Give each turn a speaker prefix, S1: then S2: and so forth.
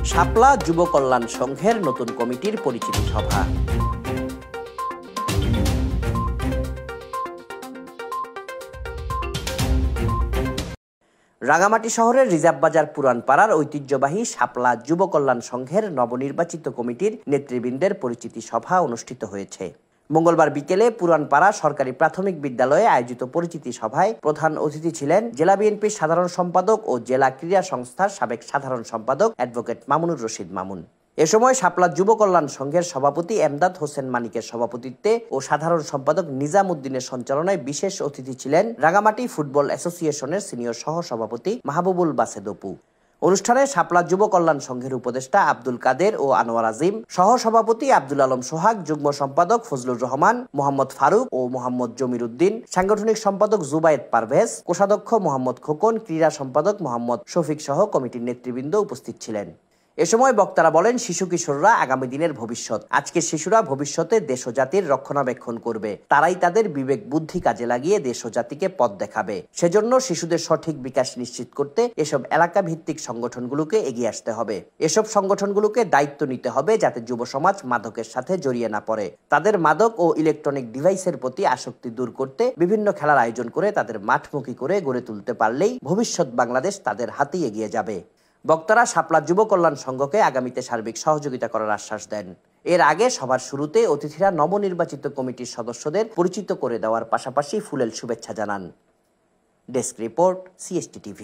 S1: শাপলা যুব কল্যাণ সংঘের নতুন কমিটির পরিচিতি সভা। রাঙামাটি শহরের রিজার্ভ বাজার পুরান পাড়ার ঐতিহ্যবাহী শাপলা যুব কল্যাণ সংঘের নবনির্বাচিত কমিটির নেতৃবৃন্দের পরিচিতি সভা অনুষ্ঠিত হয়েছে। মঙ্গলবার বিকেলে পুরানপাড়া সরকারি প্রাথমিক বিদ্যালয়ে আয়োজিত পরিচিতি সভায় প্রধান অতিথি ছিলেন জেলা বিএনপির সাধারণ সম্পাদক ও জেলা ক্রীড়া সংস্থার সাবেক সাধারণ সম্পাদক অ্যাডভোকেট মামুনুর রশিদ মামুন। এ সময় শাপলা যুব কল্যাণ সংঘের সভাপতি এমদাদ হোসেন মানিকের সভাপতিত্বে ও সাধারণ সম্পাদক নিজাম উদ্দিনের সঞ্চালনায় বিশেষ অতিথি ছিলেন রাঙামাটি ফুটবল অ্যাসোসিয়েশনের সিনিয়র সহ সভাপতি মাহবুবুল বাসেদ অপু। অনুষ্ঠানে শাপলা যুব কল্যাণ সংঘের উপদেষ্টা আব্দুল কাদের ও আনোয়ার আজিম, সহ সভাপতি আব্দুল আলম সোহাগ, যুগ্ম সম্পাদক ফজলুর রহমান, মোহাম্মদ ফারুক ও মোহাম্মদ জমির উদ্দিন, সাংগঠনিক সম্পাদক জুবায়েদ পারভেজ, কোষাধ্যক্ষ মোহাম্মদ খোকন, ক্রীড়া সম্পাদক মোহাম্মদ শফিক সহ কমিটির নেতৃবৃন্দ উপস্থিত ছিলেন। এ সময় বক্তারা বলেন, শিশু কিশোররা আগামী দিনের ভবিষ্যৎ। আজকের শিশুরা ভবিষ্যতে দেশ ও জাতির রক্ষণাবেক্ষণ করবে। তারাই তাদের বিবেক বুদ্ধি কাজে লাগিয়ে দেশ ও জাতিকে পথ দেখাবে। সেজন্য শিশুদের সঠিক বিকাশ নিশ্চিত করতে এসব এলাকা ভিত্তিক সংগঠনগুলোকে এগিয়ে আসতে হবে। এসব সংগঠনগুলোকে দায়িত্ব নিতে হবে যাতে যুব সমাজ মাদকের সাথে জড়িয়ে না পড়ে। তাদের মাদক ও ইলেকট্রনিক ডিভাইসের প্রতি আসক্তি দূর করতে বিভিন্ন খেলার আয়োজন করে তাদের মাঠমুখী করে গড়ে তুলতে পারলেই ভবিষ্যৎ বাংলাদেশ তাদের হাতেই এগিয়ে যাবে। বক্তারা শাপলা যুব কল্যাণ সংঘকে আগামীতে সার্বিক সহযোগিতা করার আশ্বাস দেন। এর আগে সভার শুরুতে অতিথিরা নবনির্বাচিত কমিটির সদস্যদের পরিচিত করে দেওয়ার পাশাপাশি ফুলেল শুভেচ্ছা জানান। Desk report, CST TV।